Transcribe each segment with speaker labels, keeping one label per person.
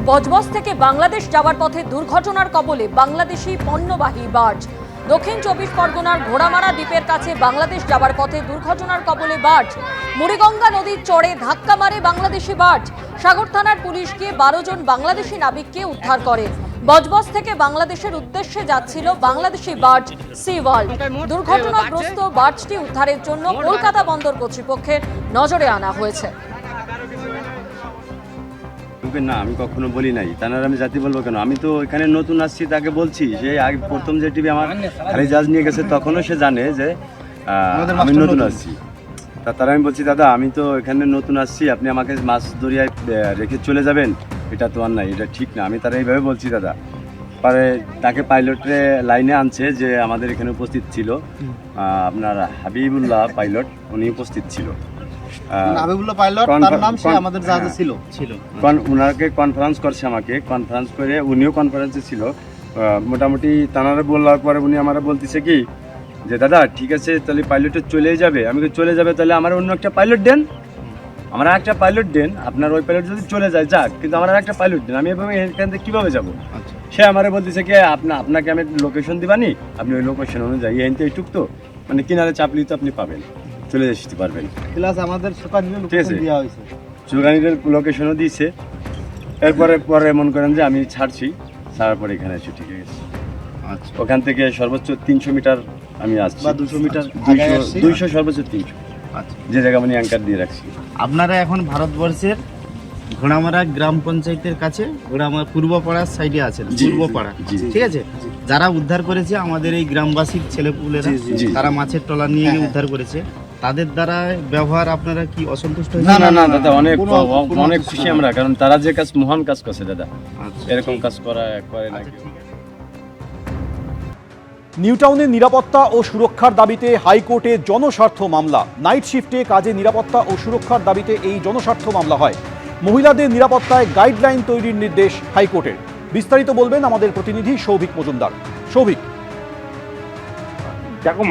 Speaker 1: বজবজ থেকে বাংলাদেশ যাওয়ার পথে দুর্ঘটনার কবলে বাংলাদেশি পণ্যবাহী বার্জ। দক্ষিণ চব্বিশ পরগনার ঘোড়ামারা দ্বীপের কাছে বাংলাদেশ যাওয়ার পথে দুর্ঘটনার কবলে বার্জ। মুড়িগঙ্গা নদীর চড়ে ধাক্কা মারে বাংলাদেশি বার্জ। সাগর থানার পুলিশ গিয়ে 12 জন বাংলাদেশি নাবিককে উদ্ধার করে। বজবজ থেকে বাংলাদেশের উদ্দেশ্যে যাচ্ছিল বাংলাদেশি বার্জ সি ওয়ার্ল্ড। দুর্ঘটনাগ্রস্ত বার্জটি উদ্ধারের জন্য কলকাতা বন্দর কর্তৃপক্ষের নজরে আনা হয়েছে।
Speaker 2: না, আমি কখনো বলি নাই। তানার আমি জাতি বলবো কেন? আমি তো এখানে নতুন আসছি, তাকে বলছি যে আগে প্রথম যে টিভি আমার খালি জাহাজ নিয়ে গেছে তখনও সে জানে যে আমি নতুন আসছি। তারা আমি বলছি, দাদা আমি তো এখানে নতুন আসছি, আপনি আমাকে মাছ দরিয়ায় রেখে চলে যাবেন, এটা তো আর নাই, এটা ঠিক না। আমি তারা এইভাবে বলছি দাদা। পরে তাকে পাইলটে লাইনে আনছে যে আমাদের এখানে উপস্থিত ছিল আপনার হাবিবুল্লাহ পাইলট, উনি উপস্থিত ছিল। উনাকে কনফারেন্স করছে, আমাকে কনফারেন্স করে উনিও কনফারেন্সে ছিল। মোটামুটি তানারা বলার পরে উনি আমার বলতেছে কি যে দাদা ঠিক আছে তাহলে পাইলটে চলেই যাবে। আমি চলে যাবে তাহলে আমার অন্য একটা পাইলট দেন, আমার একটা পাইলট দেন। আপনার ওই পাইলট যদি চলে যায় যাক, কিন্তু আমার একটা পাইলট দেন, আমি এভাবে এখান থেকে কীভাবে যাবো? সে আমারে বলতেছে কি আপনাকে আমি লোকেশন দিবানি, আপনি ওই লোকেশন অনুযায়ী এনতে এইটুক তো মানে কিনারে চাপলি তো আপনি পাবেন, চলে আসতে পারবেন।
Speaker 3: প্লাস আমাদের
Speaker 2: সুগানিদের লোকেশনও দিয়েছে। এরপরে মনে করেন যে আমি ছাড়ছি, ছাড়ার পরে এখানে এসে ঠিক আছে। আচ্ছা, ওখান থেকে সর্বোচ্চ 300 মিটার আমি আসছি,
Speaker 3: বা 200 মিটার
Speaker 2: 200 সর্বোচ্চ 300। আচ্ছা, যে জায়গা আমি অ্যাঙ্কার দিয়ে রাখছি।
Speaker 3: আপনারা এখন ভারতবর্ষের ঘোড়ামারা গ্রাম পঞ্চায়েতের কাছে, ঘোড়ামারা পূর্বপাড়ার সাইডে আছেন, পূর্বপাড়া, ঠিক আছে? যারা উদ্ধার করেছে আমাদের এই গ্রামবাসীর ছেলেপুলেরা, তারা মাছের ট্রলার নিয়ে গিয়ে উদ্ধার করেছে। তাদের দ্বারা ব্যবহার আপনারা কি অসন্তুষ্ট?
Speaker 2: না দাদা, অনেক খুশি আমরা, কারণ তারা যে কাজ মহান কাজ করছে দাদা, এরকম কাজ করে না।
Speaker 4: নিউটাউনের নিরাপত্তা ও সুরক্ষার দাবিতে হাইকোর্টে জনস্বার্থ মামলা। নাইট শিফটে কাজে নিরাপত্তা ও সুরক্ষার দাবিতে এই জনস্বার্থ মামলা হয়। মহিলাদের নিরাপত্তায় গাইডলাইন তৈরির নির্দেশ হাইকোর্টের। বিস্তারিত বলবেন আমাদের প্রতিনিধি সৌভিক মজুমদার। সৌভিক,
Speaker 5: দেখো,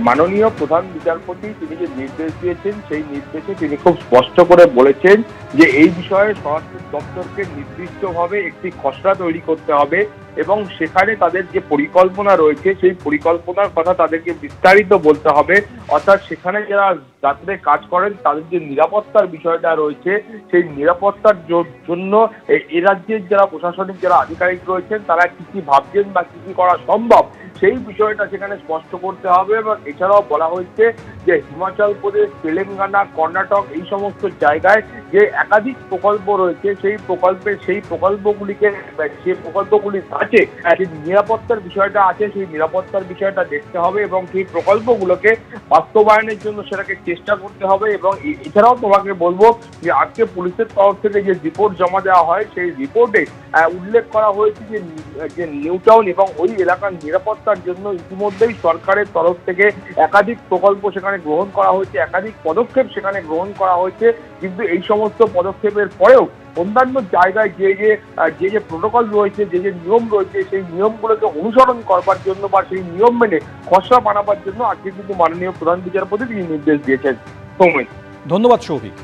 Speaker 5: মাননীয় প্রধান বিচারপতি তিনি যে নির্দেশ দিয়েছেন সেই নির্দেশে তিনি খুব স্পষ্ট করে বলেছেন যে এই বিষয়ে স্বরাষ্ট্র দপ্তরকে নির্দিষ্টভাবে একটি খসড়া তৈরি করতে হবে এবং সেখানে তাদের যে পরিকল্পনা রয়েছে সেই পরিকল্পনার কথা তাদেরকে বিস্তারিত বলতে হবে। অর্থাৎ সেখানে যারা রাত্রে কাজ করেন তাদের যে নিরাপত্তার বিষয়টা রয়েছে সেই নিরাপত্তার জন্য এ রাজ্যের যারা প্রশাসনিক যারা আধিকারিক রয়েছেন তারা কি কি ভাবছেন বা কি কি করা সম্ভব সেই বিষয়টা সেখানে স্পষ্ট করতে হবে। এবং এছাড়াও বলা হয়েছে যে হিমাচল প্রদেশ, তেলেঙ্গানা, কর্ণাটক এই সমস্ত জায়গায় যে একাধিক প্রকল্প রয়েছে সেই প্রকল্পগুলিকে যে প্রকল্পগুলির কাছে যে নিরাপত্তার বিষয়টা আছে সেই নিরাপত্তার বিষয়টা দেখতে হবে এবং সেই প্রকল্পগুলোকে বাস্তবায়নের জন্য সেটাকে চেষ্টা করতে হবে। এবং এছাড়াও তোমাকে বলবো যে আজকে পুলিশের তরফ থেকে যে রিপোর্ট জমা দেওয়া হয় সেই রিপোর্টে উল্লেখ করা হয়েছে যে নিউটাউন এবং ওই এলাকার নিরাপত্তার জন্য ইতিমধ্যেই সরকারের তরফ থেকে একাধিক প্রকল্প সেখানে গ্রহণ করা হয়েছে, একাধিক পদক্ষেপ সেখানে গ্রহণ করা হয়েছে। কিন্তু এই সমস্ত পদক্ষেপের পরেও অন্যান্য জায়গায় যে প্রোটোকল রয়েছে, যে নিয়ম রয়েছে সেই নিয়মগুলোকে অনুসরণ করবার জন্য বা সেই নিয়ম মেনে খসড়া বানাবার জন্য আজকে কিন্তু মাননীয় প্রধান বিচারপতি তিনি নির্দেশ দিয়েছেন।
Speaker 4: ধন্যবাদ সৌভিক।